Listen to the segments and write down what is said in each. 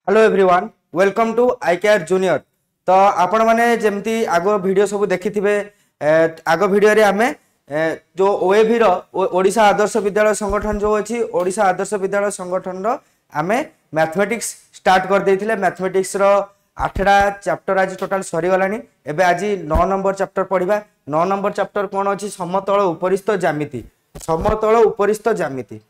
Hello everyone welcome to I care junior. तो आपण मैंने जमती आग वीडियो सब देखी थे आग वीडियो आम जो ओएवी ओडिशा आदर्श विद्यालय संगठन जो अच्छी ओडिशा आदर्श विद्यालय संगठन आम मैथमेटिक्स स्टार्ट कर देथिले। मैथमेटिक्स रो 8टा चैप्टर आज टोटाल सरीगला। एबे आज 9 नंबर चैप्टर पढ़ा। 9 नंबर चैप्टर कौन अच्छी समतल उपरिस्थ ज्यामिति। समतल उपरिस्थ ज्यामिति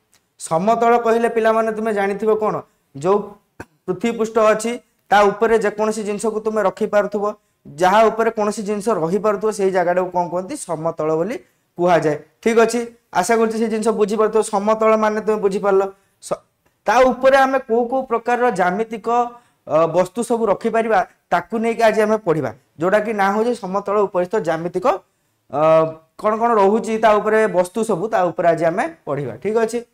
समतल कहले पिला माने तुमे जानिथिबो कौन जो पृथ्वी पृष्ठ अच्छी ता ऊपर जेकोसी जिनस को तुम रखी पार्थुव जहाँ ऊपर कौन जिनस रही पार्थुव से जगह कौन कहते समतल बोली कुहा जाए। ठीक अच्छे आशा कर जिन बुझीपार समतल माने तुम बुझीपार ता ऊपर आम कौ प्रकार ज्यामितिक वस्तु सब रखिपर ताकू नहीं आज आम पढ़ा जोटा कि ना हो समतल उपरिस्थ ज्यामितिक कौन कौन रोचे वस्तु सब आज आम पढ़ा। ठीक अच्छे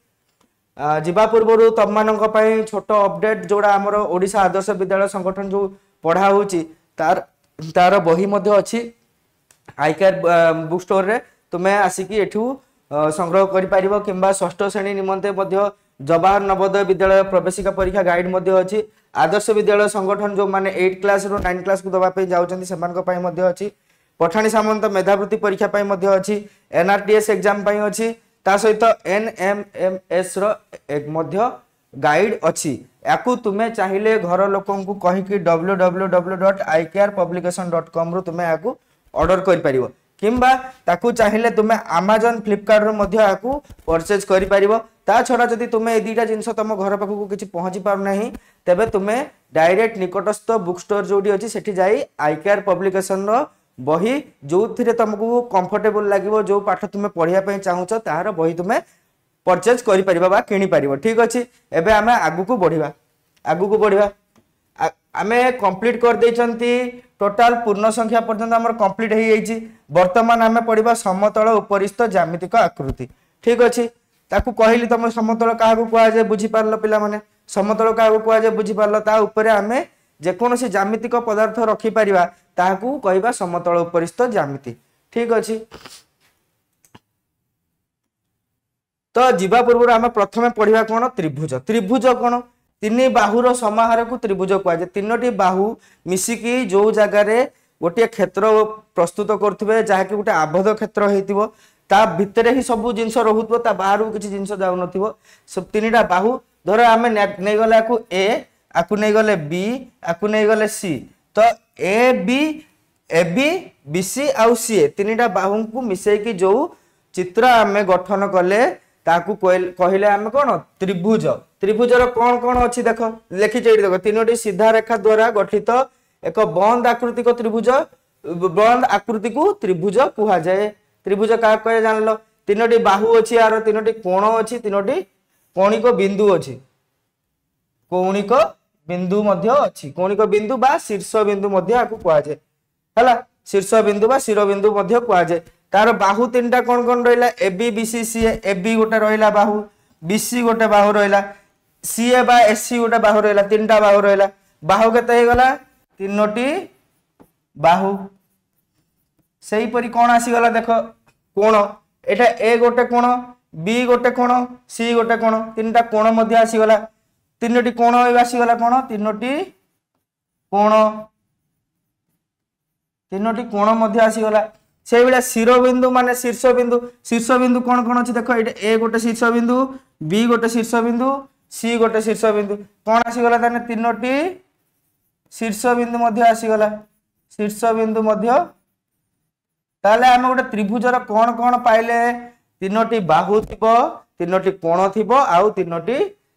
जीवा पूर्व तुम मान छोट अपडेट जोड़ा आमर ओडिशा आदर्श विद्यालय संगठन जो पढ़ा होची तार बही अच्छी आई केयर बुक स्टोर रे तुम्हें आसिकी एठू संग्रह कर किंबा षष्ठ श्रेणी निमंते जवाहर नवोदय विद्यालय प्रवेशिका परीक्षा गाइड अच्छी। आदर्श विद्यालय संगठन जो माने 8 क्लास रो 9 क्लास को दवाई जाउछन्ती सेमानक पई मध्ये अच्छी। पठाणी सामंत मेधावृत्ति परीक्षा पई मध्ये अच्छी। एनआरटीएस एग्जाम पई अच्छी ता सहित एनएमएमएस रो एक मध्य गाइड अच्छी। याकू तुम्हें चाहिए घर लोक कहीकि www.icarepublication.com रु तुम्हें याकू ऑर्डर कर पारिबो किंबा ताकू चाहिए तुम्हें Amazon फ्लिपकार्ट रो मध्य याकू परचेज कर पारिबो। ता छड़ा जदि तुम्हें ए दुईटा जिनस तुम घर पाखक किछि पहुंची पार नाही तेबे तुम्हें डायरेक्ट निकटस्थ बुक स्टोर जोडी अछि सेठी जाई आई केयर पब्लिकेशन रो बही जो थी तुमको कंफर्टेबल लगे जो पाठ तुम्हें पढ़ाई चाहूच तार बही तुम्हें परचेज कर किनी पार। ठीक अच्छे एबे आमे आगु बढ़िया आम कंप्लीट कर देइचंती टोटाल पूर्ण संख्या पर्यंत आमर कंप्लीट हो जाइए। वर्तमान आम पढ़ा समतल उपरिस्थ ज्यामितिक आकृति। ठीक अच्छे ताकू कहली तुम समतल क्या कहुए बुझीपार पिला माने समतल क्या कहुए बुझीपार ता ऊपर आम जेकोसी ज्यामितिक पदार्थ रखिपर ताकू कहवा समतल उपरिस्थ ज्यामिति। ठीक अच्छे तो जीवा पूर्व आम प्रथम पढ़ा कौन त्रिभुज। त्रिभुज कौन तीन बाहुर समाहार को त्रिभुज कहुए। तीनोटी बाहु मिसिकी जो जगार गोटे क्षेत्र प्रस्तुत करुवे जहाँकि गोटे आबद्ध क्षेत्र हो ता भितर ही सब जिनस रोथुव ता बाहर किसी जिनस जाऊन सब तीनटा बाहु धर आम नहीं गले ए आकु नहीं गले बी आकु नहीं गले सी तो ए बी बी सी आउ सी तीनटा बाहु को मिसेकी जो चित्र आम गठन कले ताकू कहले आम कौन त्रिभुज। त्रिभुजर कौन कौन अच्छी देख लिखी देख तीनोटी सीधा रेखा द्वारा गठित एक बंद आकृतिक त्रिभुज बंद आकृति को त्रिभुज कह जाए। त्रिभुज क्या कहे जान लो तीनोटी बाहु अच्छी यार तीनोटी कोण अच्छी तीनोटी कौणिक बिंदु अच्छी कौणिक बिंदु मध्य अच्छी कौणिक बिंदु बा शीर्ष बिंदु मध्य आपको कह जाए है शीर्ष बिंदु बा शिरोबिंदु मध्य कह जाए। तार बाहु तीन टा कौन कौन रहा A B B C C A B गोटे रहा बाहु बी सी गोटे बाहु रहा सी ए बा एस सी गोटे बाहु रहा तीन टा बाहु रहा बाहु केते हो गला तीनोटी बाहु सही परी कौन आसीगला देख कोण एटा ए गोटे कोण बी गोटे कोण सी गोटे कोण तीन टा कोण मध्य आसीगला तीनोटी कोण आसीगला कोण तीनोटी कोण मध्य आसीगला से भाया शिरोबिंदु माने शीर्ष बिंदु कौन कौन अच्छी देख ये ए गोटे शीर्ष बिंदु बी गोटे शीर्ष बिंदु सी गोटे शीर्ष बिंदु कौन आसीगला ताने तीनोटी शीर्ष बिंदु मध्य आसीगला शीर्ष बिंदु मध्य ताले आम गोटे त्रिभुजर कौन कौन पाइले तीनोटी बाहु थिबो तीनोटी कोण थिबो आउ तीनोटी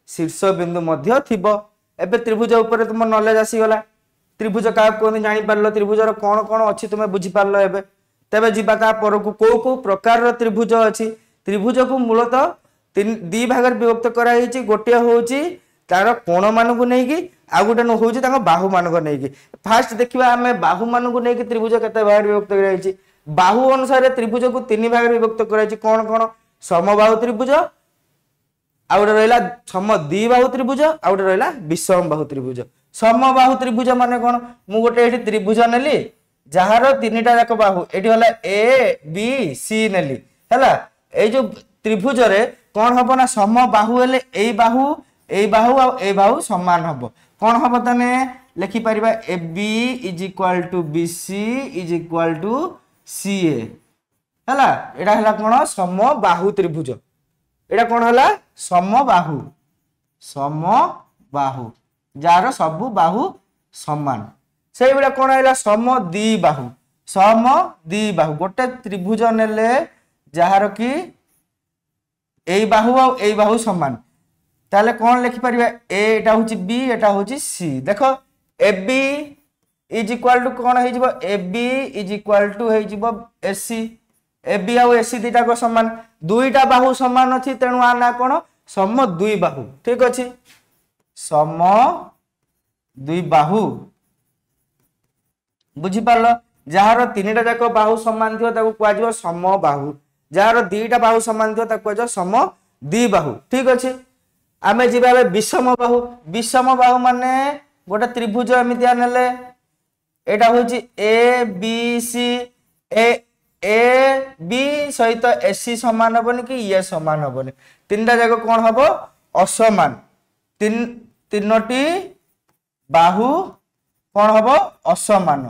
शीर्ष बिंदु मध्य थिबो। एबे त्रिभुज ऊपर तुम नॉलेज आसीगला त्रिभुज क्या कहते जानी पारलो त्रिभुजर कौन कौन अच्छी तुम बुझी पारलो। एबे तेबे जीवा ता पर को को प्रकार त्रिभुज अच्छी त्रिभुज को मूलतः दी भाग विभक्त कराई गोटे होची तार कोण मान को नहीं आ गोटे होची तांको बाहु मान को नहीं। फास्ट देखिबा आमे बाहु मान को नहीं त्रिभुज केते भाग विभक्त कराई बाहु अनुसार त्रिभुज को तीन भाग विभक्त कराई कौन कौन समबाहु त्रिभुज आ गोटे रहिला सम द्विबाहु त्रिभुज आ गोटे रहिला विषम बाहु त्रिभुज। समबाहु त्रिभुज माने कौन मु गोटे एठी त्रिभुज नेली जार तीन टा जाक बाहु ये हला ए बी सी नेली है जो त्रिभुज रे कौन हम ना सम बाहु हेले ए बाहु आ ए बाहु समान हम कौन हम ताने लिखि परिबा A B is equal to B C is equal to C A हैला एटा हैला कोन समबाहु त्रिभुज एटा कोन हैला समबाहु जार सबु बाहु समान से बेला कोन हैला समद्विबाहु गोटे त्रिभुज नेले जार की एई बाहु आ एई बाहु समान ताले कौन लिखि परिबा एटा होची बी एटा होची सी देखो A B is equal to कौन है जिवो A B is equal to है जिवो एसी ए बी आ एसी दुईटा को समान दुईटा बाहु समान अछि तेनु आ ना कोन समद्विबाहु ठीक अछि समद्विबाहु बुझी पारलो जार तीनटा जाक बाहु समान थियो ताको कुआ जिवो समबाहु जार दुईटा बाहु समान थियो ताको कुआ जिवो समद्विबाहु ठीक अछि आमे जिबा विषम बाहु माने गोटे त्रिभुज एमितिया नेले एटा होची A B C A B सहित एसी समान हबनी कि ये समान हबनी तीनटा जाक कोन हबो असमान तीनोटी बाहु कोन हबो असमान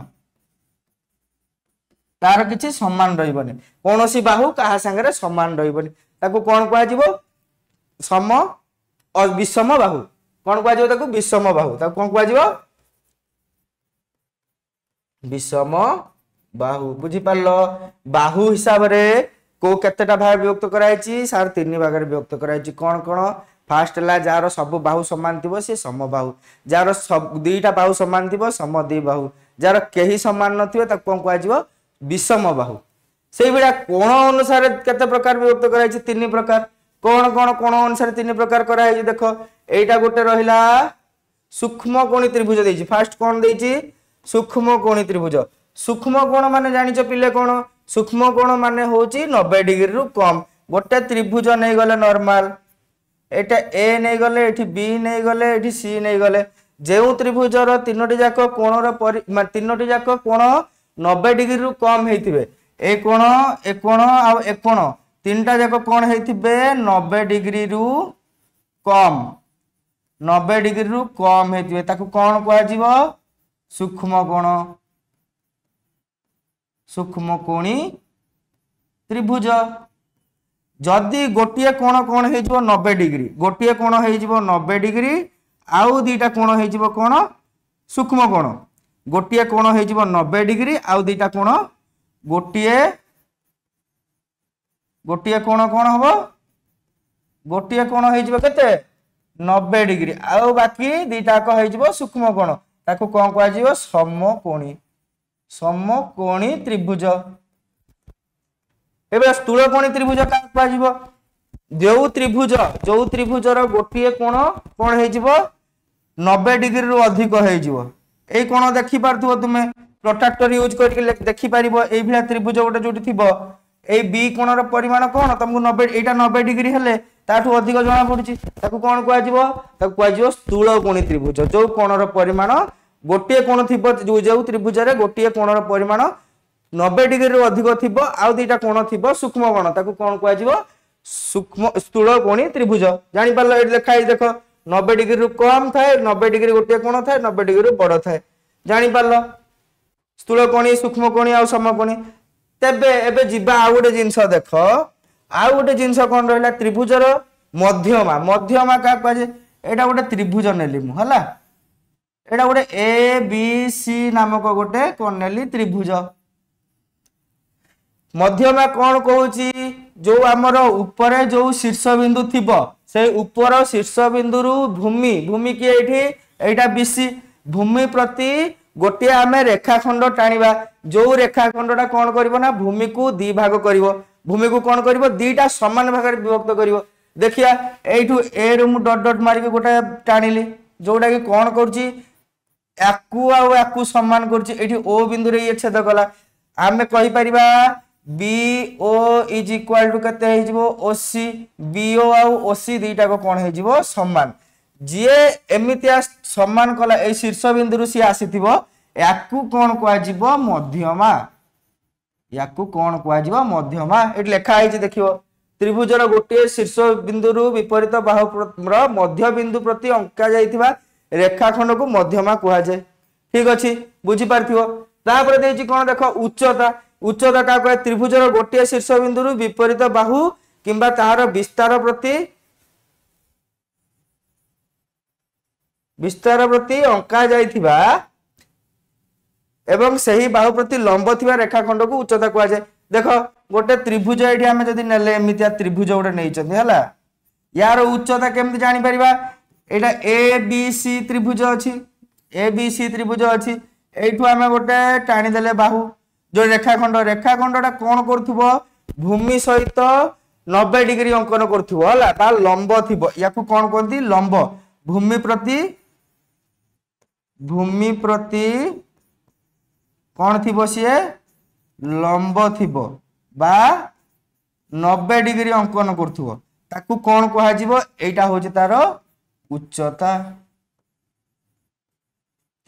तार किछि समान रहिबनी कोनोसी बाहु कहा संगे समान रहिबनी ताको कोन कुआ जिवो सम और विषम बाहु कौन कुआ जिवो ताको विषम बाहु ताको कौन कुआ जिवो विषम बाहु बुझी पारलो बाहु हिसाब रे को केतेटा भाग विभक्त कराइछि सार तीन भाग रे विभक्त कराइछि कौन कौन फास्ट ला जार सब बाहु समान थिबो से समबाहु जार सब दुईटा बाहु समान थिबो समद्विबाहु जार केही समान नथिबो ताको कौन कुआ जिवो विषम बाहु सेई बिडा कोण अनुसार केते प्रकार विभक्त कराइछि तीन प्रकार कोण अनुसार तीन प्रकार करा है देखो एटा गोटे रहिला सूक्ष्म कोणी त्रिभुज देछि फास्ट कोण देछि सूक्ष्म कोणी त्रिभुज सूक्ष्म कोण माने जानिछ पिले कोण सूक्ष्म कोण माने होछि 90 डिग्री रु कम गोटे त्रिभुज नै गले नॉर्मल एटा ए नै गले एठी बी नै गले एठी सी नै गले जेउ त्रिभुजर तीनोटी जाक कोणर तीनोटी जाक कोण 90 डिग्री रु कम हेतिबे ए कोण आ ए कोण तीनटा जाक कोण हेतिबे 90 डिग्री रु कम 90 डिग्री रु कम हेतिबे ताकू कोण कुआ जिवो सूक्ष्म कोणी त्रिभुज जदि गोटिए कोण कोण हे जिवो 90 डिग्री गोटिए कोण हे जिवो 90 डिग्री आउ दीटा कोण हे जिवो कोण सूक्ष्म कोण गोटिए कोण हे जिवो 90 डिग्री आउ दीटा कोण गोटिए कोण हबो गोटिए कोण हे जिवो केते 90 डिग्री आउ बाकी दीटा को हे जिवो सूक्ष्म कोण ताको कोन कुआ जिवो समकोणी त्रिभुज एबे स्थूलकोणी त्रिभुज का कुआ जिवो जो त्रिभुजर गोटिए कोण हे जिवो 90 डिग्री रु अधिक हे जिवो ए कोण देखि पारथुबो तुमे प्रोट्रैक्टर यूज करके देखि पारिबो एई भिला त्रिभुज गोटे जोटी थिबो ए बी कोणर परिमाण कोन तुमको 90 एटा 90 डिग्री हेले ताठू अधिक जणा पडुची ताकू कोन कुआ जिवो ताकू कुआ जिवो स्थूलकोणी त्रिभुज जो कोणर परिमाण गोटिए कोण थिबो जो त्रिभुज रे गोटिए कोणर परिमाण 90 डिग्री रु अधिक थिबो आउ दीटा कोण थिबो सूक्ष्म कोण ताकू कोन कुआ जिवो सूक्ष्म स्थूलकोणी त्रिभुज जानि पारलो ए लिखा है देखो 90 डिग्री रु कम थाए 90 डिग्री गोटिए कोण थाए 90 डिग्री रु बड़ थाए जानि पारलो स्थूलकोणी सूक्ष्मकोणी आ समकोणी तेबे एबे जिबा आ गोटे जिंस देखो आ गोटे जिंस कोन रहला त्रिभुजर मध्यमा का कहजे एटा गोटे त्रिभुज नेली मु हला एटा गोटे ए बी सी नामक गोटे कोन नेली त्रिभुज मध्यमा कोन कहूची जो हमर ऊपर जो शीर्ष बिंदु थिबो से ऊपर शीर्ष बिंदु रु भूमि की एटा बीसी भूमि प्रति गोटे आमे रेखाखंड टाणीबा जो रेखाखंडटा कोन करिवो ना भूमि को दी भाग करिवो भूमि को कोन करिवो दीटा समान भाग रे विभक्त करिवो देखिया एठू ए रु मु डॉट डॉट मारी के गोटे टाणीली जोटा कि कोन करची याकू समान करची एठी ओ बिंदु रे ये छेद कला आमे कहि परिबा BO इज इक्वल टू कते हे जिवो OC BO आ OC दीटा को कोन हे जिवो समान जे एमितिया समान कला ए शीर्ष बिंदु रु सी आसीथिबो याकू कोन कुआ जिवो मध्यमा एट लेखा है देखियो त्रिभुजर गोटे शीर्ष बिंदु रु विपरीत बाहु मध्य बिंदु प्रति अंका जाइथिबा रेखाखंड को मध्यमा कह जाए ठीक अच्छे बुझी पार्थिव तापर देछि कोन देखो उच्चता उच्चता का कहे त्रिभुजर गोटे शीर्ष बिंदु विपरीत बाहु किंबा तार विस्तार प्रति अंका जाइथिबा एवं सही बाहु प्रति लंब थिबा रेखाखंड को उच्चता कह जाए देखो गोटे त्रिभुज एठी हमें जदी नेले एमितिया त्रिभुज गोटे नै छथि हला यार उच्चता केमति जानि परिबा एटा ए बी सी त्रिभुज अछि ए बी सी त्रिभुज अछि एठू हमें गोटे टाणी देले बाहु जो रेखाखंडटा कोन करथुबो भूमि सहित 90 डिग्री अंकन करथुबो हला बा लंब थिबो याकू कोन कहंती लंब भूमि प्रति कोन थिबो सिए लंब थिबो बा 90 डिग्री अंकन करथुबो ताकू कोन कहा जिवो एटा होची तार उच्चता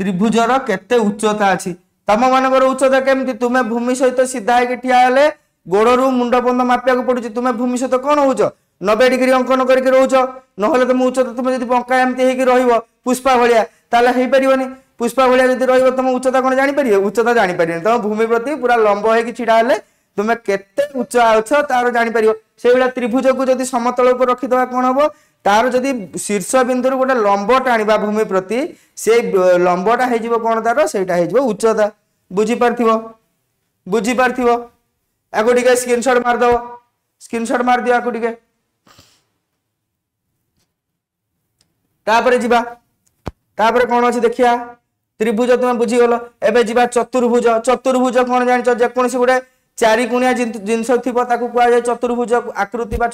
त्रिभुजर केते उच्चता अछि तम मानकर उच्चता केमति तुमे भूमि सहित सीधा हे ठिया हेले गोड़रू मुंड बंद मापिया को पडुची तुमे भूमि सहित कोन होउछ 90 डिग्री अंकन करके रहउछ नहले तुम उच्चता तुम जदी बंका एमति हेकी रहिबो पुष्पा भलिया ताले हेई परिबोनी पुष्पा भलिया जदी रहिबो तुम उच्चता कोन जानि परिबो उच्चता जानि परिबो तुम भूमि प्रति पूरा लंब हेकी छिडा हेले तुमे केते उच्च आउछ तार जानि परिबो से बेला त्रिभुज को जदी समतल ऊपर रखि दवा कोन हबो तार जदी शीर्ष बिंदु गोटे लंब टाणीबा भूमि प्रति से लंबटा हे जिवो कोन तार सेटा हे जिवो उच्चता बुझी पारथिबो आको टिके स्क्रीनशॉट मार दो स्क्रीनशॉट मार दियो आको टिके तापरे जिबा तापरे कोन अछि देखिया त्रिभुज तुम बुझी गलो एबे जिबा चतुर्भुज चतुर्भुज कोन जानि जे कोनसी गुडे चारि गुणिया जिनस थिबो ताकू कुआ जाय चतुर्भुज आकृति बा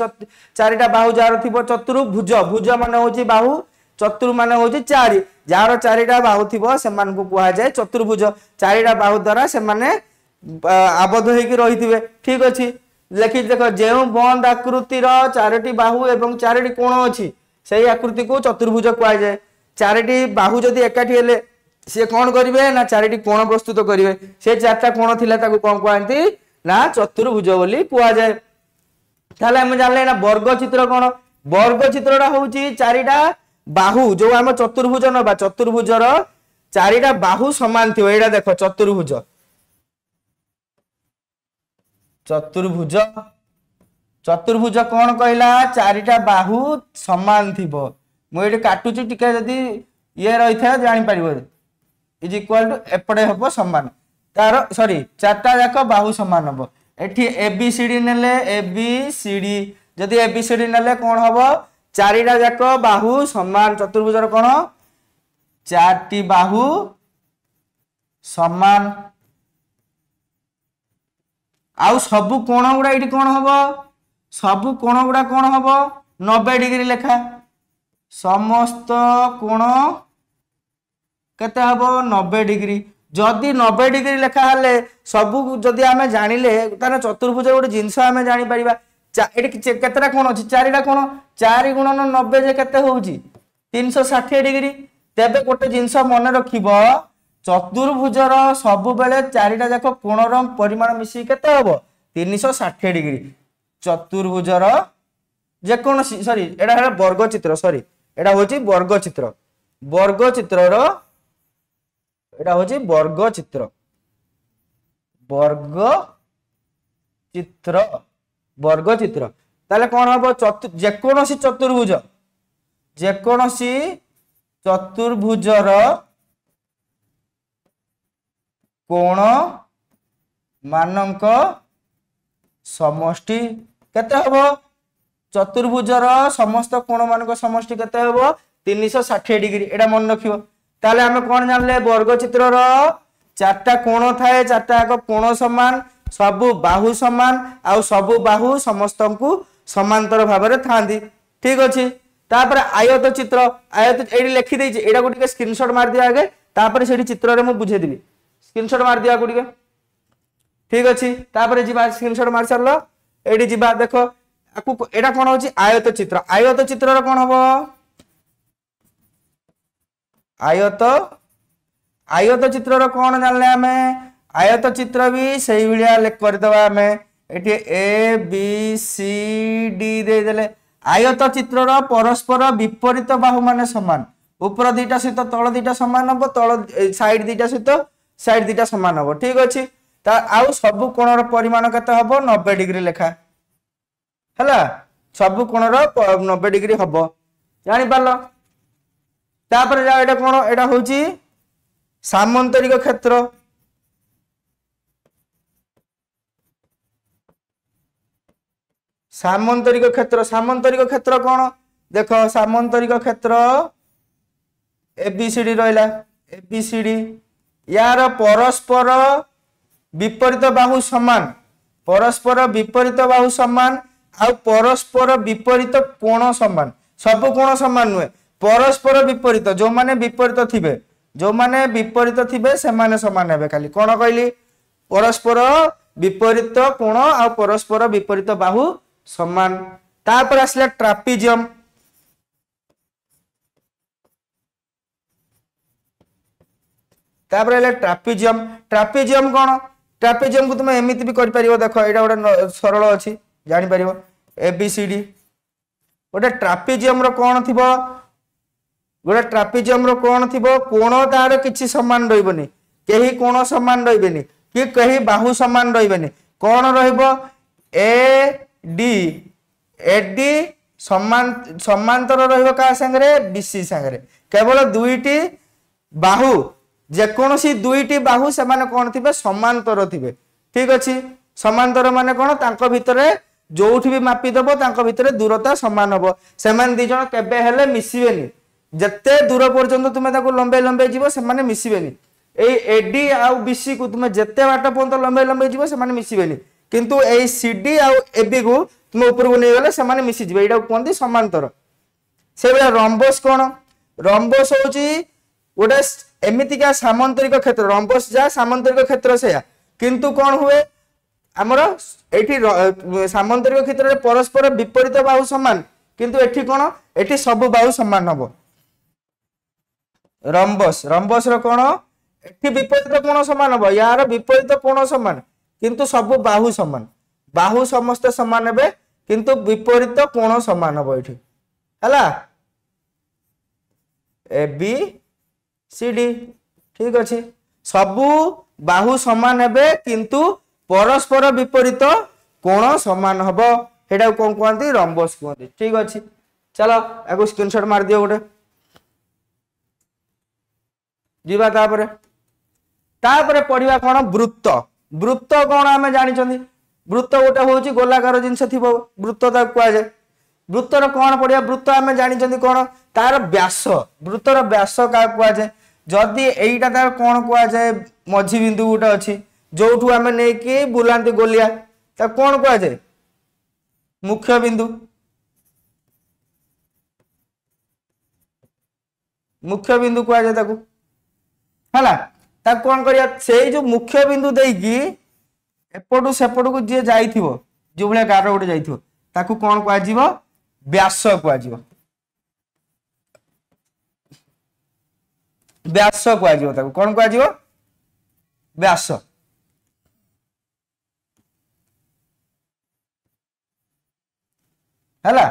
चारिटा बाहु जार थिबो चतुर्भुज भुज माने होची बाहु चतुर माने होची चारि जार चारिटा बाहु थिबो से मान को कुआ जाय चतुर्भुज चारिटा बाहु द्वारा से माने आबद्ध हेकी रहिथिबे ठीक अछि लेखि देखो जेउ बंद आकृति रो चारिटी बाहु एवं चारिटी कोण अछि सेही आकृति को चतुर्भुज कुआ जाय चारिटी बाहु जदी एकाठी हेले से कोन करिवे ना चारिटी कोण प्रस्तुत करिवे से चारटा कोण थिला ताकू कोन कहंती ना चतुर्भुज बोली कुआ जाय ताले हम जानले ना वर्ग चित्र कोन वर्ग चित्रटा होउची चारिटा बाहु जो हम चतुर्भुज नबा चतुर्भुजर चारिटा बाहु समान थियो एडा देखो चतुर्भुज चतुर्भुज चतुर्भुज कोन कहला चारिटा बाहु समान थिबो मो एडी काटुची टिके जदी ये रही था जानि परिबो इज इक्वल टू एपडे हबो समान तार सॉरी चारटा जाक बाहु समान हबो एठी एबीसीडी नेले एबीसीडी जदी एबीसीडी नेले कोन हबो चारिटा जाक बाहु समान चतुर्भुजर कोन चारटी बाहु समान आउ सब कोण गुडा एठी कोन हबो सब कोण गुडा कोन हबो 90 डिग्री लेखा समस्त कोण केते हबो 90 डिग्री जदि 90 डिग्री लेखा हले सब जदि आमे जानिले तार चतुर्भुज गोटे जिंस आमे जानि परिबा एटी केतेटा कोण अछि चारिटा कोण 4 गुणन 90 जे केते होउची 360 डिग्री तेबे गोटे जिंस मन रखिबो चतुर्भुजर सब बेले चारिटा जाक कोणर परिमाण मिसी केते हबो 360 डिग्री चतुर्भुजर जे कोन सॉरी एडा है वर्ग चित्र सॉरी एडा होची वर्ग चित्रर एटा होची वर्ग चित्र ताले कोन हबो जेकोनोसी चतुर्भुजर कोण मानक समष्टि केते हबो चतुर्भुजर समस्त कोण मानक समष्टि केते हबो 360 डिग्री एटा मन रखियो ताले हमें कोन जानले वर्ग चित्रर चारटा कोण थाए चारटा एक कोण समान सबु बाहु समान आ सबु बाहु समस्तंकु समांतर भाबरे थांदी ठीक अछि तापर आयत चित्र आयत एडी लिखि देछि एडा गुटिके स्क्रीनशॉट मार दिया आगे तापर सेडी चित्र रे मु बुझे दिबी स्क्रीनशॉट मार दिया गुटिके ठीक अछि तापर जिबा स्क्रीनशॉट मार सरलो एडी जिबा देखो आकु एडा कोन होछि आयत चित्र रे कोन हबो आयत चित्र कौन जानले हमें आयत चित्र भी सही भाया कर दबा हमें एटी ए बी सी डी दे देले आयत चित्र परस्पर विपरीत बाहु माने समान ऊपर दीटा सहित तल दीटा सामान हम तल साइड दीटा सहित साइड दीटा सामान हम ठीक अच्छे आउ सब कोणर परिमाण केते हम 90 डिग्री लेखा है सब कोणर 90 डिग्री हम जानी पारल तापर जा एटा कोन एटा होची सामांतरिक क्षेत्र सामांतरिक क्षेत्र कौन देख सामांतरिक क्षेत्र एबीसीडी रहा एबीसीडी यार परस्पर विपरीत बाहु समान परस्पर विपरीत बाहु समान आ परस्पर विपरीत कोण समान सब कोण समान नुहे परस्पर विपरीत जो माने विपरीत थिबे से माने समान हेबे खाली कोन कहली परस्पर विपरीत कोण आ परस्पर विपरीत बाहु समान तापर आसला ट्रापिजियम ट्रापिजियम कौन ट्रापिजियम को तुम एमती भी कर देख यहाँ गोटे सरल अच्छी जापर एबीसीडी गोटे ट्रापिजियम कौन थी गोटे ट्रापिजियम कौन थी कोण तार किसी सामान रही कहीं कोण सामान रही कि कहीं बाहु सामान रही कौन डी एडी समांतर रहा सांगे बीसी सांगे केवल दुईटी बाहु जेकोसी दुईटी बाहु से माने कौन थे समांतर थे ठीक अच्छे समांतर माने कौन तांको भितरे जोठी भी मापिदेव तांको भितरे दूरता समान हम से दी जन केबे हेले मिसिबेनी जत्ते दूर पर्यंत तुम लंबे लंबे जीव से माने मिसिबेनी एडी आउ बीसी को तुम जेते बाट पर्यंत लंबे लंबे जीव से माने मिसिबेनी किंतु ए सीडी आउ एबी को तुम ऊपर को नहीं गले से माने मिसिजिबे एटा कहते समांतर से भाई रंबस कौन रंबस होची गोटे एमितिका सामांतरिक क्षेत्र रंबस जा सामांतरिक क्षेत्र से किंतु कौन हुए आमर ये सामांतरिक क्षेत्र में परस्पर विपरीत बाहु समान किंतु एठी कौन एठी सब बाहु समान हम रंबस रंबस कौन एठी विपरीत कोण समान हम यार विपरीत कोण समान किंतु सब बाहु समस्त समान हे किंतु विपरीत कोण समान हम ये है ए बी सीडी ठीक अच्छे सबू बाहु समान हे किंतु परस्पर विपरीत कोण समान हम हेटा कौन कहते रंबस कहते ठीक अच्छे चलो या स्क्रीनशॉट मार दियो गोटे जीवा तापरे पढ़िया कौन वृत्त वृत्त कौन आम जानी वृत्त गोटे हूँ गोलाकार जिनस थी वृत्त कहुए वृत्तर कौन पढ़िया वृत्त आम जानी कौन तार व्यास वृत्तर व्यास क्या कहुए जदि एटा तार कौन कहुए मझी बिंदु गोटे अच्छी जो आम नहीं बुलाती गोलिया कौन कहुए मुख्य बिंदु कहुए है कौन करिया से जो मुख्य बिंदु देकी एपटू सेपट को जी जाइए जो भाई गार गोटे जाइए कौन कह व्यास कह व्यास कह कौन कह व्यास है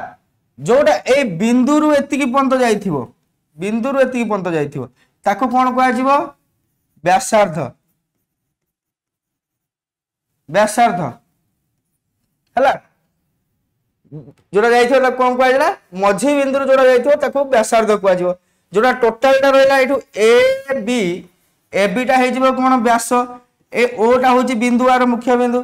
जोटा ए बिंदु एतिकी पर्यंत जाइए बिंदु एतिकी पर्यंत जाइए कौन कह व्यासार्ध व्यासार्ध है जोटा जाइए कौन कह मझी बिंदु जोटा जाइए व्यासार्ध कह जोटा टोटाल रहा ए बी टा हो कौन व्यास ए ओटा हूँ बिंदु आर मुख्य बिंदु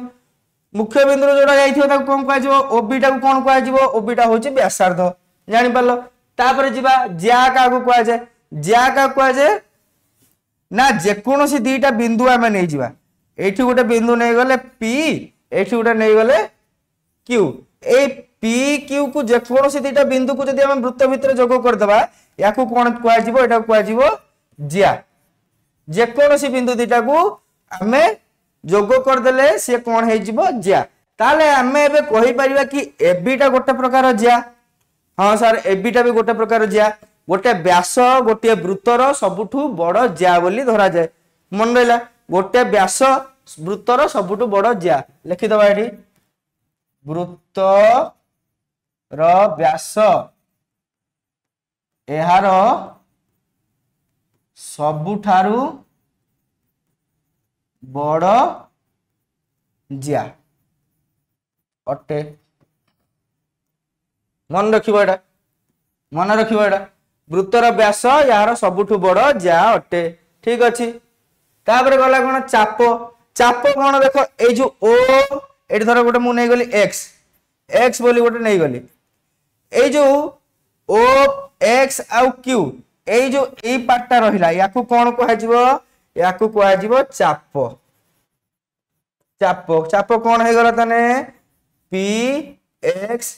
जोटा जाइए कौन कह ओबी टा कौन कह ओबी टा हूँ व्यासार्ध जापार तापर जी ज्या क्या कहुए ज्या क्या कहुए ना जेकोसी दीटा बिंदु आम नहीं जावा एठी गोटे बिंदु नहीं गले पी एठी गोटे नहीं गले क्यू ए पी क्यू को जेकोसी दीटा बिंदु को जब आम वृत्त भितर जोग करदे या कौन कह ज्या जेकोसी बिंदु दीटा को आम जोग करदे सी कौन हो ज्या ताले आम एबे कहि परिबा कि एबीटा गोटे प्रकार ज्या हाँ सर एबीटा भी गोटे प्रकार ज्या गोटे व्यास गोटे वृत्तर सबुठु बड़ ज्या बोली धरा जाए मन रहा गोटे व्यास वृत्तर सबुठु बड़ ज्या लिखिदबा ये वृत्त व्यास यार सबुठारु बड़ जिया अटे मन रखिबो एटा मन रखिबो एटा वृत्तर व्यास यार सबुठु बड़ जिया अटे ठीक अछि तापर गला कोन चाप चाप कोन देखो ए जो ओ एठी धर गोटे मु नै गली x x बोली गोटे नै गली ए जो ओ x आउ q ए जो ए पार्टटा रहिला याकू कोन को हाजिबो याकू को हाजिबो चाप चाप चाप कोन हे गला तने p x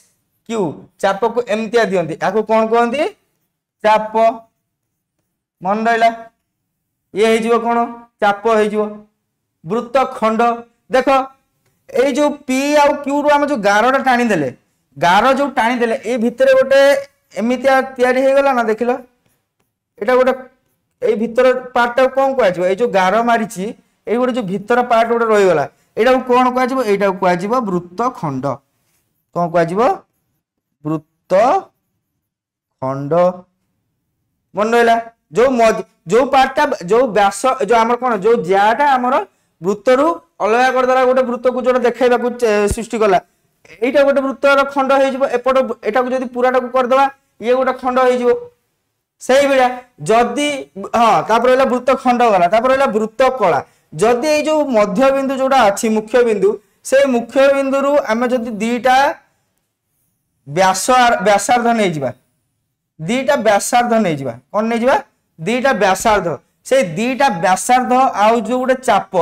q चाप को एमतिया दियंती याकू कोन कहंती चाप मन रहिला ये हे जीवो कोन चाप हे जीवो वृत्त खंड देखो ए जो p आउ q रु हम जो गारोटा टाणी देले गारो जो टाणी देले ए भितरे गोटे एमितिया तयारी हे गला ना देखिलो एटा गोटे ए भितर पार्ट कोन को आजिबो ए जो गारो मारिची ए गोटे जो भितर पार्ट गोटे रहि गला एटा कोन को आजिबो एटा को आजिबो वृत्त खंड कोन को आजिबो वृत्त खंड मन रहिला जो पार्टटा जो व्यास जो हमर कोन जो ज्याटा हमर वृत्तरु अलगा कर दला गोटे वृत्त को जोटा देखाइबा को सृष्टि कला एटा गोटे वृत्तर खंड हे जिवो एपट एटा को जदी पूराटा को कर दवा ये गोटे खंड हे जिवो सही बिड़ा जदी हां तापर रहला वृत्त खंड गला तापर रहला वृत्त कला जदी ए जो मध्य बिंदु जोटा अछि मुख्य बिंदु से मुख्य बिंदु रु हम जदी दीटा व्यासार्ध नै जिबा दीटा व्यासार्ध नै जिबा कोन नै जिबा दीटा व्यासार्ध से दीटा व्यासार्ध आउ जो गोटे चाप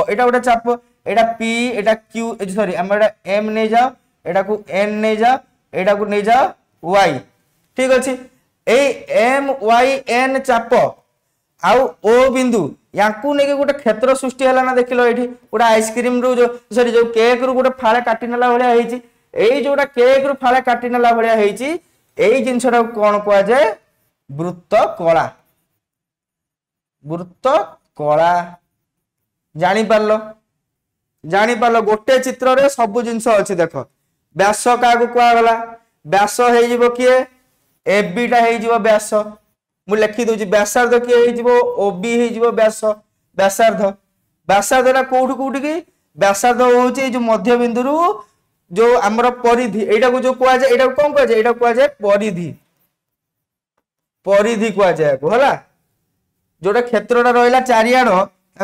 एटा p एटा q सॉरी हम एटा m नै जाओ एटा को n नै जाओ एटा को नै जाओ y ठीक अछि ए m y n चाप आउ o बिंदु याकू नै गोटे क्षेत्र सृष्टि हला ना देखिलो एठी गोटे आइसक्रीम रु जो सॉरी जो केक रु गोटे फाळे काटी नला भलिया हेची एई जोटा केक रु फाळे काटी नला भलिया हेची एई जिंसटा कोन कोआ जाय वृत्त कला जानी पारलो गोटे चित्र रे सब जिंस अछि देखो व्यास का को कोआ गला व्यास हे जिवो किए एबी टा हे जिवो व्यास मु लिखि दोजी व्यासार्ध किए हे जिवो ओबी हे जिवो व्यास व्यासार्ध ला कोठी की व्यासार्ध होची जो मध्य बिंदु रु जो हमर परिधि एटा को जो कोआ जाय एटा कोन कोआ जाय एटा कोआ जाय परिधि कोआ जाय को हला जोटा क्षेत्रटा रहिला चारियाडो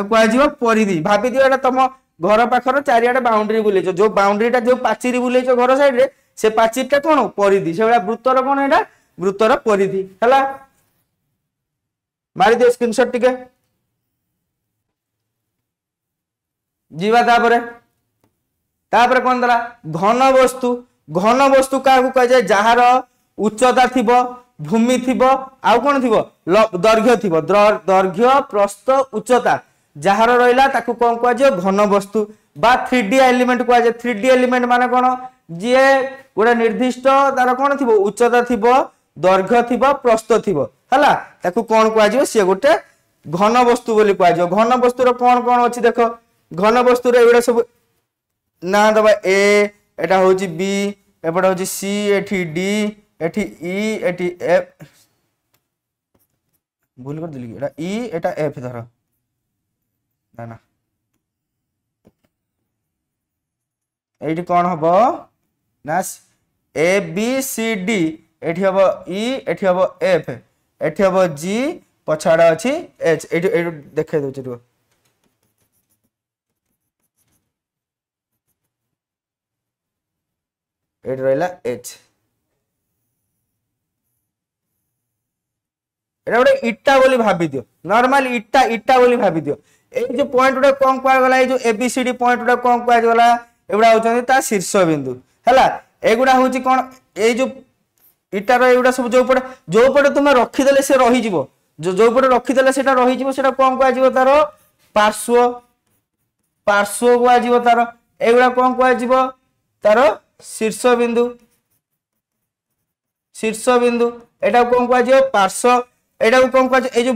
कोआ जिवो परिधि भाबी दियो एटा तम घर पाखर चारियाडे बाउंड्री बुलेचो जो बाउंड्रीटा जो पाचिरी बुलेचो घर साइड रे से पाचिरटा कोन परिधि सेबा वृत्तर कोन एटा वृत्तर परिधि हला मारी दियो स्क्रीनशॉट टिके जीवा तापरे कोन दला घन वस्तु का को कह जाय जहार उच्चता थिबो भूमि थिबो आउ कोन थिबो दैर्घ्य थिबो दैर्घ्य प्रस्थ उच्चता जहार रहिला ताकू कोन को जाय घन वस्तु बा 3D एलिमेंट को जाय 3D एलिमेंट माने कोन जे गोटे निर्दिष्ट तार कोन थिबो उच्चता थिबो दैर्घ्य थिबो प्रस्थ थिबो हला ताकू कोन को जाय से गोटे घन वस्तु बोली को जाय घन वस्तु रो कोन अछि देखो घन वस्तु रे एडा सब ना दबा ए एटा होची बी एपटा होची सी एठी डी एठी ई एठी एफ भूल कर दिली एटा ई एटा एफ धर ना ना एठी कोन हबो ना ए बी सी डी एठी हबो ई एठी हबो एफ एठी हबो जी पछाडा अछि एच एठी देखाइ दोछि रुको एट रहिला एच एटा गोटे इट्टा बोली भाबी दियो नॉर्मल इट्टा बोली भाबी दियो ए जो पॉइंट उडा कोन कोआ गला ए जो एबीसीडी पॉइंट उडा कोन कोआ गला एबडा होचंदी ता शीर्ष बिंदु हला एगुडा होची कोन ए जो इट्टा रो एगुडा सब जो पड़े तुमे रखी देले से रही जिवो जो पड़े रखी देले सेटा रही जिवो सेटा कोन कोआ जिवो तारो पार्श्व कोआ जिवो तारो एगुडा कोन कोआ जिवो तारो शीर्ष बिंदु एटा कोन कोआ जिवो पार्श्व एटा कोन कोआ ए जो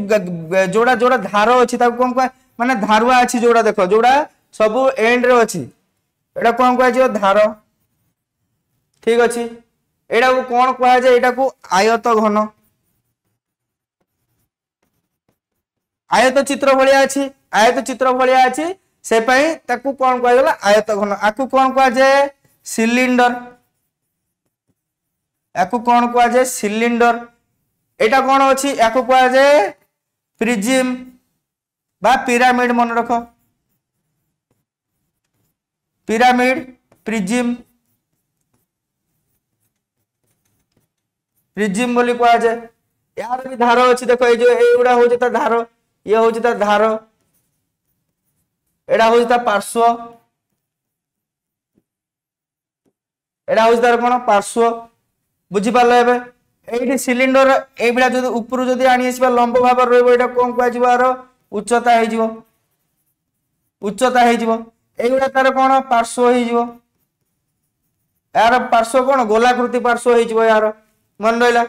जोड़ा धार अछि ता कोन कोआ माने धारुआ अछि जोड़ा देखो जोड़ा सब एंड रे अछि एटा कोन कोआ जिवो धार ठीक अछि एटा को कोन कोआ जाय एटा को आयत घन आयत चित्र भाया अच्छी आयत चित्र भाया अच्छी से ताकू कौन कहगला आयत घन आकू कौन कह जाए सिलिंडर याकू कौन कह जाए सिलिंडर एटा कौन अच्छी याकू कह जाए प्रिजिम बा पिरामिड मन रख पिरामिड प्रिजिम प्रिजिम बोली कह जाए यार भी धार अच्छी देख ये हूँ धार ये हूँ धार एड़ा हूँ पार्श्व एड़ा हूँ तार कौन पार्श्व बुझीपार ये सिलिंडर ये जो ऊपर जदि आनी लंब भाव रहा कौन कह उच्चता हो उच्चता होगुड़ा तार कौन पार्श्व हो यार पार्श्व कौन गोलाकृति पार्श्व हो यार मन रहा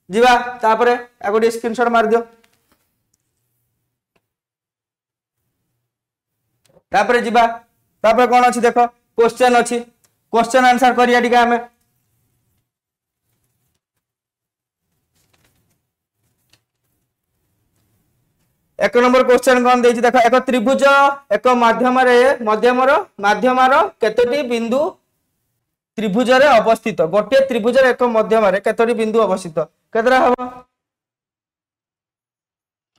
जीवा तापरे आगो स्क्रीनशॉट मार दियो तापरे जीवा तापरे कौन अच्छी देख क्वेश्चन अच्छी क्वेश्चन आंसर करिया टिके आमे एक नंबर क्वेश्चन कौन देछि देख एक त्रिभुज एक माध्यमर केतोटी बिंदु त्रिभुज रे अवस्थित गोटे त्रिभुज एक मध्यम केतोटी बिंदु अवस्थित केतरा हबो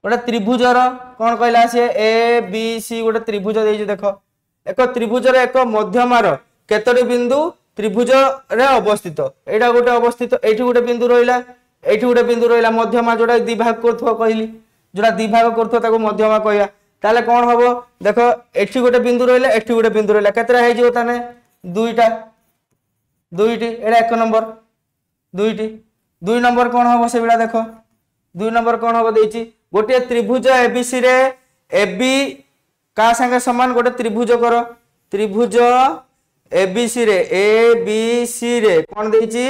गोटे त्रिभुजर कौन कहला से ए बी सी गोटे त्रिभुज देछि देख एक त्रिभुज रे एक मध्यमर केतोटी बिंदु त्रिभुज रे अवस्थित एटा गोटे अवस्थित एठी गोटे बिंदु रहिला एठी गोटे बिंदु रहिला मध्यमा जोडा दि भाग करथो कहली जोडा दि भाग करथो ताको मध्यमा कहया ताले कौन हबो देख एठी गोटे बिंदु रहिला एठी गोटे बिंदु रहिला केतरा हे जिवो ताने दुईटा दुईटी एटा एक नंबर दुईटी दुई नंबर कौन हम से देख दुई नंबर कौन हम देछि गोटे त्रिभुज एबीसी रे एबी का संगे समान गोटे त्रिभुज कर त्रिभुज एबीसी रे एबीसी रे कौन देछि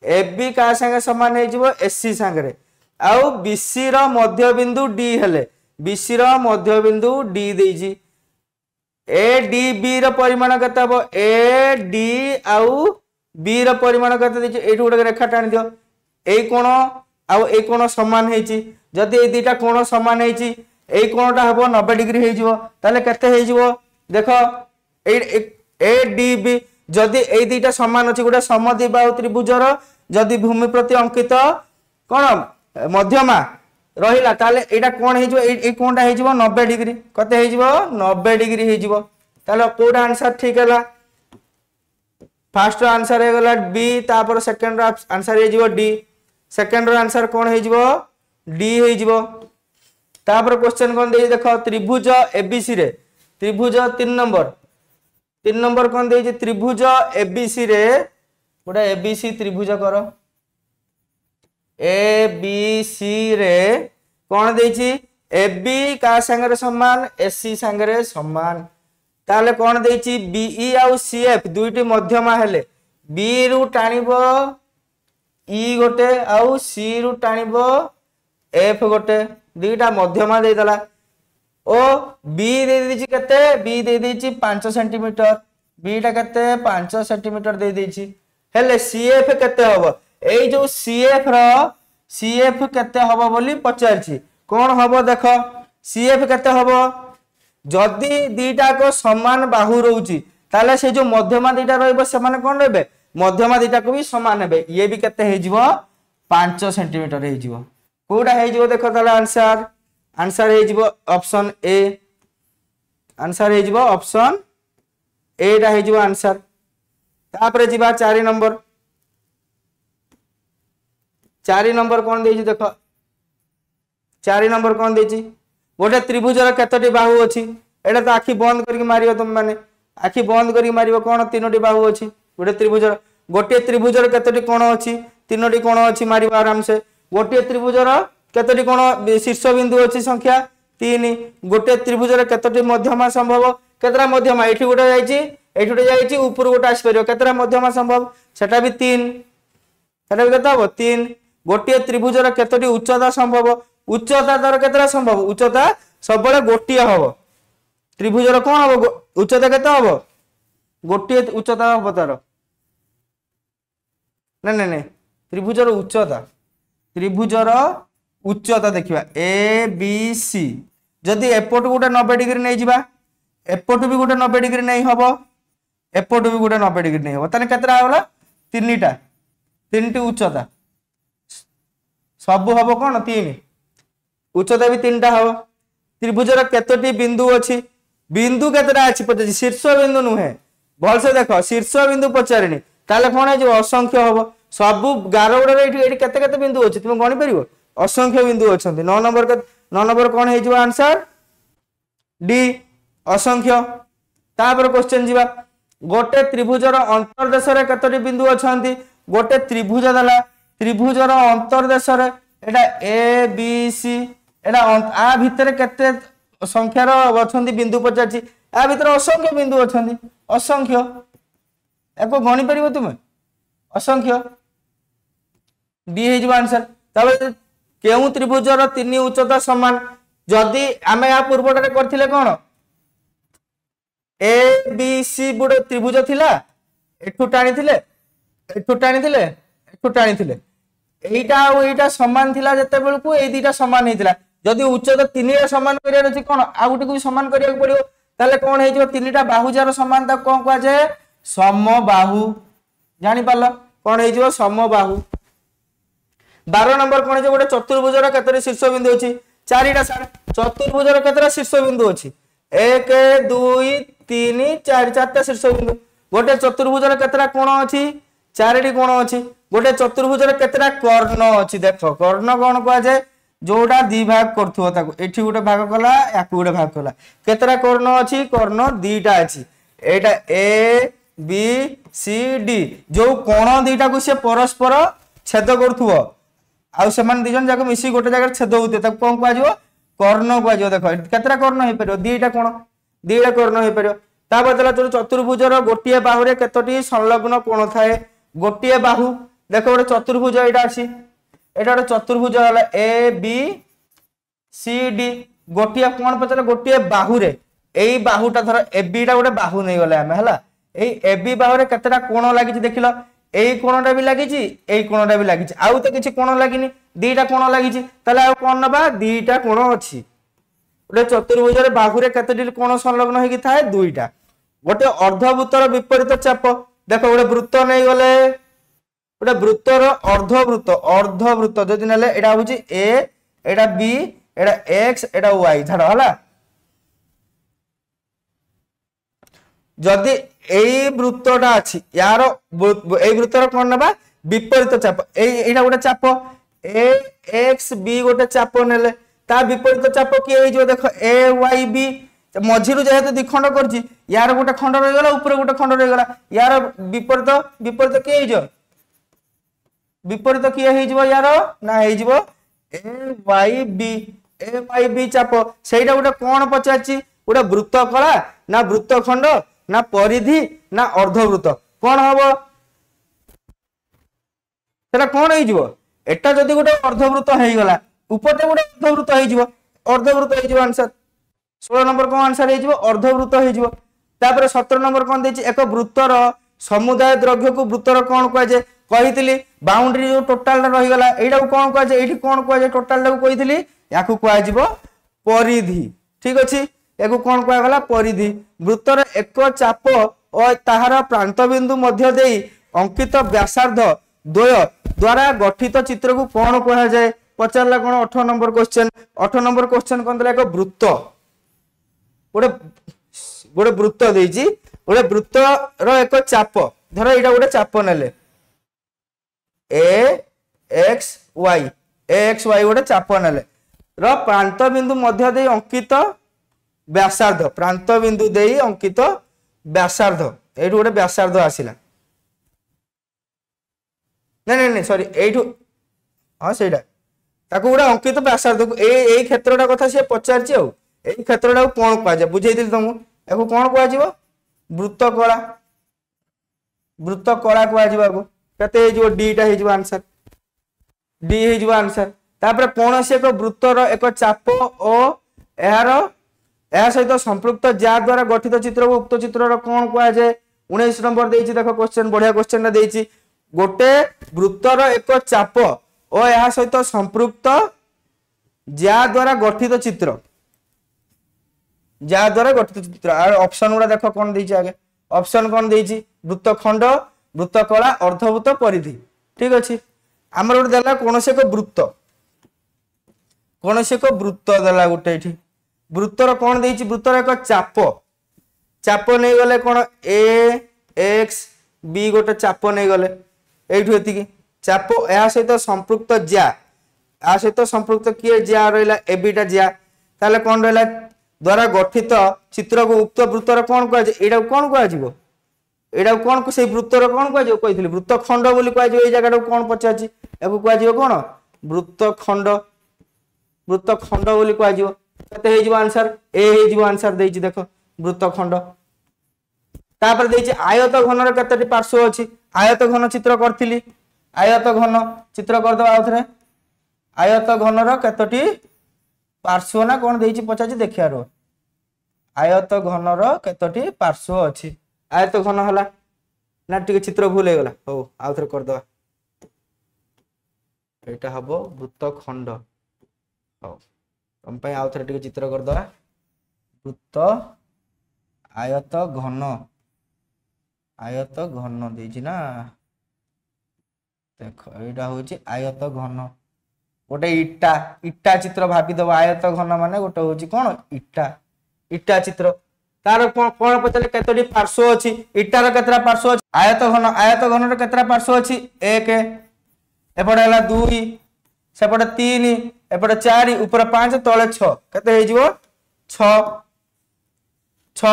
एबी का संगे समान हे जिवो एसी संगे आउ बीसी रो मध्य बिंदु डी हेले बीसी रो मध्य बिंदु डी देछि ए डी बी रो परिमाण केते हबो ए डी आउ बी रो परिमाण केते देछि एठी गोटे रेखा टाणी दियो ए कोण आउ ए कोण समान हेछि जदि ए दुटा कोण समान हेछि ए कोणटा हबो 90 डिग्री हे जिवो ताले केते हे जिवो देखो ए डी बी जदि ए दुटा समान अछि गोटे समद्विबाहु त्रिभुजर जदि भूमि प्रति अंकित कोण मध्यमा रहिला ताले एटा कोण हे जिवो ए कोणटा हे जिवो 90 डिग्री कते हे जिवो 90 डिग्री हे जिवो ताले कोड आंसर ठीक हैला फर्स्ट आंसर हे गला बी तापर सेकंड आंसर हे जिवो डी सेकंड आंसर कौन हे जिवो डी हे जिवो तापर क्वेश्चन कौन दे देखो त्रिभुज एबीसी रे त्रिभुज 3 नंबर कौन दे त्रिभुज एबीसी रे गोटे एबीसी त्रिभुज कर एबीसी रे कौन देछि एबी का संगे समान एसी संगे समान ताले कौन देछि बीई आउ सीएफ दुईटी मध्यमा हेले बी रु टाणिबो ई गोटे आउ सी रु टाणिबो एफ गोटे दुईटा मध्यमा दे दला ओ बी दे देछि केते बी दे देछि 5 सेंटीमीटर बी टा केते 5 सेंटीमीटर दे देछि हेले सीएफ केते हबो एई जो सीएफ केते हबो बोली पचारछि कोन हबो देखो सीएफ केते हबो जदि दीटा को समान बाहु रहउची ताले से जो मध्यमा दीटा रहइबो से माने कोन रहबे मध्यमा दीटा को भी समान हेबे ये भी केते हे जिवो 5 सेंटीमीटर हे जिवो कोडा हे जिवो देखो ताले आंसर हे जिवो ऑप्शन ए आंसर हे जिवो ऑप्शन ए डा हे जिवो आंसर तापरे जिबा 4 नंबर कौन देछि देखो 4 नंबर कौन देछि गोटे त्रिभुजर केतोटी बाहु अछि एटा तो आखि बंद करके मारियो तुम माने आखि बंद करके मारियो कोन तीनोटी बाहु अछि गोटे त्रिभुजर केतोटी कोण अछि तीनोटी कोण अछि मारिबा आराम से गोटे त्रिभुजर केतोटी कोण शीर्ष बिंदु अछि संख्या 3 गोटे त्रिभुजर केतोटी मध्यमा संभव केतरा मध्यमा एठी गोटे जाईची ऊपर गोटे आसी परियो केतरा मध्यमा संभव सेटा भी 3 सेटा भी केता हो 3 गोटे त्रिभुजर केतोटी उच्चता संभव उच्चता दर केतरा संभव उच्चता सबले गोटिया हबो त्रिभुजर कोन हबो उच्चता केते हबो गोटिया उच्चता हबो तार नहीं त्रिभुजर उच्चता देखिबा ए बी सी जदि एपट गोटे 90 डिग्री नहीं जिबा एपट भी गोटे 90 डिग्री नहीं हबो एपट भी गोटे 90 डिग्री नहीं हबो ताने केतरा होला तीनटा तीनटी उच्चता सब हबो कोन तीन उच्चता भी तीनटा हबो त्रिभुजर केतोटी बिंदु अछि बिंदु केतरा अछि पचारि शीर्ष बिंदु नुहे भल से देखो शीर्ष बिंदु पचारिनी ताले कोन है जो असंख्य हबो सब 11 गुडे एठी केते केते बिंदु अछि तुम गणी परिबो असंख्य बिंदु अछंती 9 नंबर कोन है जो आंसर डी असंख्य तापर क्वेश्चन जीवा गोटे त्रिभुजर अंतर्देश रे केतोटी बिंदु अछंती गोटे त्रिभुज दला त्रिभुजर अंतर्देश रे एटा ए बी सी एटा आ भितर केते संख्यार अछंती बिंदु पचाछि आ भितर असंख्य बिंदु अछंती असंख्य एको गणी परिबो तुमे असंख्य डी हे जो आंसर तबे केउ त्रिभुजर तीन उच्चता समान जदि आमे या पूर्वटारे करथिले कोन ए बी सी गुडे त्रिभुज थिला एठु टाणीथिले एटा आ एटा समान थिला जते बेलकु ए दीटा समान हेतिला जदि उच्चता तीनटा समान करिया अछि कोन आ गुटी को समान करिया पड़ियो ताले कोन हे जो तीनटा बाहु जार समान ता कोन कहा जाय समबाहु जानि पालो कोन हे जो समबाहु 12 नंबर कोन जे गोटे चतुर्भुजर केतरे शीर्ष बिंदु अछि चारिटा सार चतुर्भुजर केतरा शीर्ष बिंदु अछि 1 2 3 4 चारटा शीर्ष बिंदु गोटे चतुर्भुजर केतरा कोण अछि चारटी कोण अछि गोटे चतुर्भुजर केतरा कर्ण अछि देखो कर्ण कोन कहा जाय जोडा दि भाग करथुवा ताको एठी गोटे भाग कला याकु गोटे भाग कला केतरा कर्ण अछि कर्ण दीटा अछि एटा ए बी सी डी जो कोण दीटा को से परस्पर छेद करथुवा आउ समान दिजन जाको मिसी गोटे जगह छेद होते तब कोन कहा जिवो कर्ण कहा जिवो देखो केतरा कर्ण हे परियो दीटा कर्ण हे परियो ता बदला जो चतुर्भुजर गोटिए बाहुरे केतोटी संलग्न कोण थाए गोटिए बाहु देखो गोटे चतुर्भुज एटा अछि एटा गोटे चतुर्भुज हला ए बी सी डी गोटिए कोण पचले गोटिए बाहुरे एई बाहुटा धर ए बी टा गोटे बाहु नै गले हमें हला एई ए बी बाहुरे केतरा कोण लागिछि देखिलो एई कोणटा भी लागिछि एई कोणटा भी लागिछि आउ त किछि कोण लागिनी दीटा कोण लागिछि तले आ कोण नबा दीटा कोण अछि गोटे चतुर्भुजरे बाहुरे केतोटी कोण संलग्न हेकि थाए दुईटा गोटे अर्धवृत्तर विपरीत चाप देखो गोटे वृत्त नै गले गोटे वृत्तर अर्धवृत्त जदि नेले एटा होछि ए एटा बी एटा एक्स एटा वाई झाड़ हला जदि एई वृत्तटा अछि यार एई वृत्तर कोन नबा विपरीत चाप एटा गोटे चाप ए एक्स बी गोटे चाप नेले ता विपरीत चाप की हे जो देखो ए वाई बी मझिरु जेहेतु द्विखंड करछि यार गोटे खंड रहि गला ऊपर गोटे खंड रहि गला यार विपरीत की हे जो विपरीत की हे जो यार ना हे जो ए वाई बी चाप सेटा गोटे कोन पचाछि गोटे वृत्त कला ना वृत्त खंड ना परिधि ना अर्धवृत्त कोन हबो सेटा कोन हे जो एटा जदि गोटे अर्धवृत्त हे गला उपरते गोटे अर्धवृत्त हे जो अर्धवृत्त हे जो आंसर 16 नंबर को आंसर हे जो अर्धवृत्त हे जो तापर 17 नंबर कोन देछि एक वृत्तर समुदाय द्रव्य को वृत्तर कोन कह जे कहितली बाउंड्री जो टोटल रहि गला एटा को कोन कह जे एठी कोन कह जे टोटल को कहितली याकू कह जिवो परिधि ठीक अछि याकू कोन कह गला परिधि वृत्तर एक चाप और ताहार प्रांत बिंदु मध्य देई अंकित व्यासार्ध द्वय द्वारा गठित चित्र को कोन कह जाय पचारला कोन 18 नंबर क्वेश्चन कोन दला एक वृत्त गोटे वृत्त देछि गोटे वृत्त रो एक चाप धर एटा गोटे चाप नेले ए एक्स वाई गोटे चाप नेले रो प्रांत बिंदु मध्य देई अंकित व्यासार्ध प्रांत बिंदु देई अंकित व्यासार्ध एठु गोटे व्यासार्ध आसिला नहीं सॉरी एठु हां सेटा ताको गोटे अंकित व्यासार्ध को ए क्षेत्रटा कथा से पचारछि आ एई क्षेत्रटा कोन कह जाय बुझेइ दिल तुमको एको कोन कह जिवो वृत्त कला कह जिवो कते हे जिवो डी टा हे जिवो आंसर डी हे जिवो आंसर तापर कोन से एक वृत्तर एक चाप ओ एहार एहा सहित संपृक्त जा द्वारा गठित चित्र को उक्त चित्र रो कोन कह जाय 19 नंबर देछि देखो क्वेश्चन बढ़िया क्वेश्चन ना देछि गोटे वृत्तर एक चाप ओ एहा सहित संपृक्त ज्या द्वारा गठित चित्र, ज्या द्वारा गठित चित्र। और ऑप्शन गुड़ा देख कौन देछि आगे, ऑप्शन कौन देछि वृत्तखंड, वृत्तकला, अर्धवृत्त, परिधि। ठीक अछि हमर गोटे देला कोनोसे एक वृत्त, कोनोसे एक वृत्त देला गोटे एठी वृत्तर कौन देछि वृत्तर एक चाप, चाप नहीं गले कौन ए एक्स बी गोटे चाप नहीं गले एठु एतिकी चाप या सहित संपृक्त ज्या, आ सहित संपृक्त किए ज्या रहिला ए बीटा ज्या, ताले कौन रहिला द्वारा गठित चित्र को उक्त वृत्तर कौन कह जाय, एडा कौन कह जिवो, एडा कौन को से वृत्तर कौन कह जिवो कहितली वृत्तखंड बोली कह जिवो। ए जगह कौन पचाछि एबो कह जिवो कोन वृत्तखंड, वृत्तखंड बोली कह जिवो। कते हे जिवो आंसर ए हे जिवो आंसर देछि देखो वृत्तखंड। तापर देछि आयत घनर कतटी पार्श्व अछि, आयत घन चित्र करथिली, आयत घन चित्र कर दबा आउथरे, आयत घनर कतटी पार्श्व ना कौन देछि पचाछि देखिया रो, आयत घनर कतटी पार्श्व अछि, आयत घन हला ना टिके चित्र भूल हे गला हो आउथरे कर दबा, एटा हबो वृत्तखंड। हो तम पय आउथरे टिके चित्र कर दबा वृत्त आयत घन, आयत घन देछि ना देखो एटा होछि आयत घन, गोटे इटा, इटा चित्र भाबी दबो आयत घन माने गोटे होछि कोन इटा, इटा चित्र तार कोन पचले केतडी पार्श्व अछि, इटार केतरा पार्श्व अछि आयत घन, आयत घन रे केतरा पार्श्व अछि 1 एपटे हला 2 सेपटे 3 एपटे 4 ऊपर 5 तळे 6 केते हे जिवो 6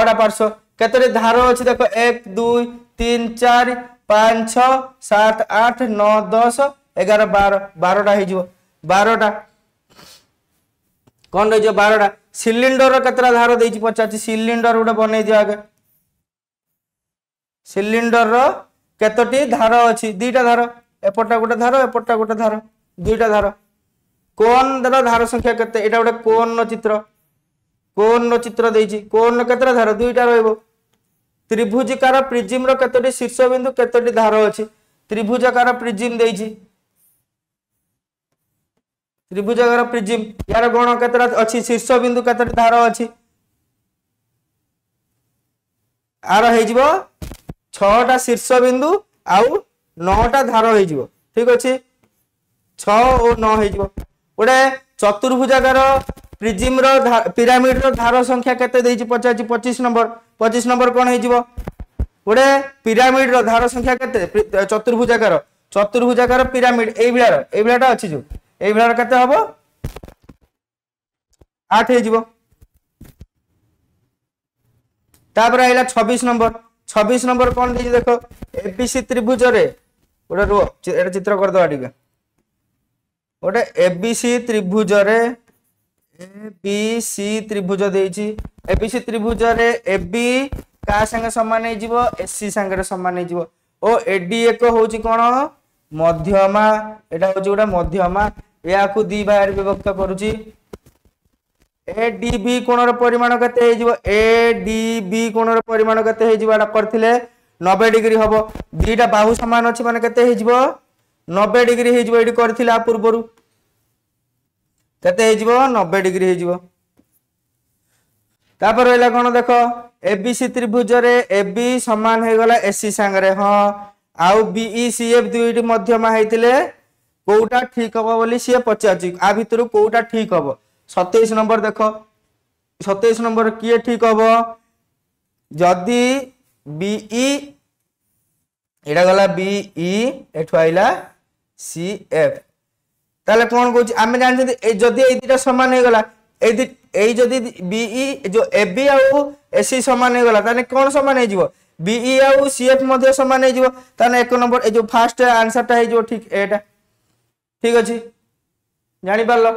टा पार्श्व। केतडी धार अछि देखो 1 2 3 4 5 6 7 8 9 10 11 12 12 टा हे जिवो 12 टा कौन रही 12 टा। सिलिंडर केतरा धार देछि पचाछि, सिलिंडर गोटे बनै दियो आगे, सिलिंडर रो केतटी धार अछि दुईटा धार, एपटा गोटे धार एपटा गोटे धार दुईटा धार। कोन दर धार संख्या केते, एटा गोटे कोन रो चित्र, कोन रो चित्र देछि, कोन रो केतरा धार दुईटा रहइबो। त्रिभुजाकार प्रिज्म रो केतटी शीर्ष बिंदु केतटी धार अछि, त्रिभुजाकार प्रिज्म देछि, त्रिभुजाकार प्रिज्म यार गण केतरा अछि शीर्ष बिंदु केतटी धार अछि, आर हे जिवो 6 टा शीर्ष बिंदु आउ 9 टा धार हे जिवो। ठीक अछि 6 और 9 हे जिवो। गोटे चतुर्भुजाकार प्रिज्म रो पिरामिड रो धार संख्या केते देछि पचाछि 25 नंबर, 25 नंबर कोन हे जिवो गोटे पिरामिड रो धार संख्या केते चतुर्भुजाकार, चतुर्भुजाकार पिरामिड एई बिलाटा अछि जो एई बिलार केते हबो 8 हे जिवो। तापर आइला 26 नंबर, 26 नंबर कोन देछि देखो एबीसी त्रिभुज रे गोटे रो एटा चित्र कर दवा ठीक गोटे एबीसी त्रिभुज रे, एबीसी त्रिभुज देछि, एबीसी त्रिभुज रे एबी का संगे समान हे जिवो एसी संगे समान हे जिवो ओ एडी एक होछि कोन मध्यमा, एटा होछि गोटे मध्यमा, या को दी भाग विभक्त करूछि। एडीबी कोणर परिमाण केते हे जिवो, एडीबी कोणर परिमाण केते हे जिवो एटा करथिले 90 डिग्री हबो, दीटा बाहु समान अछि माने केते हे जिवो 90 डिग्री हे जिवो, एडी करथिला पूर्वरु केते हे जिवो 90 डिग्री हे जिवो। तापर रहला कोन देखो एबीसी त्रिभुज रे एबी समान हे गला एसी संगे हां आउ बीईसीएफ दुईटी मध्यमा हेतिले कोउटा ठीक हबो बोली से पचाछि, आ भितरु कोउटा ठीक हबो। 27 नंबर देखो 27 नंबर किए ठीक हबो जदी बीई एडा गला बीई एठु आइला सीएफ, ताले कोन कहछि आमे जानि ए जदी ए दुटा समान हे गला ए जदी बीई जो एबी आउ एसी समान हे गला ताने कोन समान हे जिवो बीई आउ सीएफ मध्ये समान हे जिवो, ताने एक नंबर ए जो फर्स्ट आंसर टा हे जिवो ठीक एटा ठीक अछि जानि पारलो।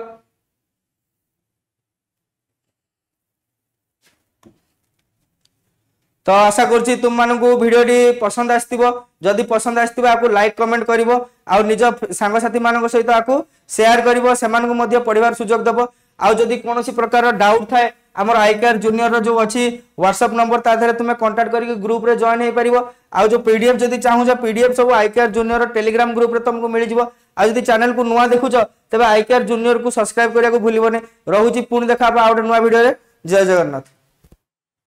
तो आशा करछि तुम मानकु भिडियोटी पसंद आस्तिबो, जदि पसंद आस्तिबो आकु लाइक कमेंट करिवो आ निज सांग साथी मानक सहित आकु शेयर करिवो, सेमानकु मध्ये पढिबार सुयोग दबो। आ जदि कोनोसी प्रकार डाउट थाए हमर आईकेआर जूनियर रो जो अछि व्हाट्सएप नंबर ता धरे तुमे कांटेक्ट करिके ग्रुप रे जॉइन हे परिवो। आ जो पीडीएफ जदि चाहू जे पीडीएफ सब आईकेआर जूनियर रो टेलीग्राम ग्रुप रे तुमको मिलि जिवो, आ जदि चैनल को नुआ देखुछ तेबे आई केयर जूनियर को सब्सक्राइब करिया को भूलिबोनी। रहूची पुणी देखा आ गोटे नुआ वीडियो रे। जय जगन्नाथ।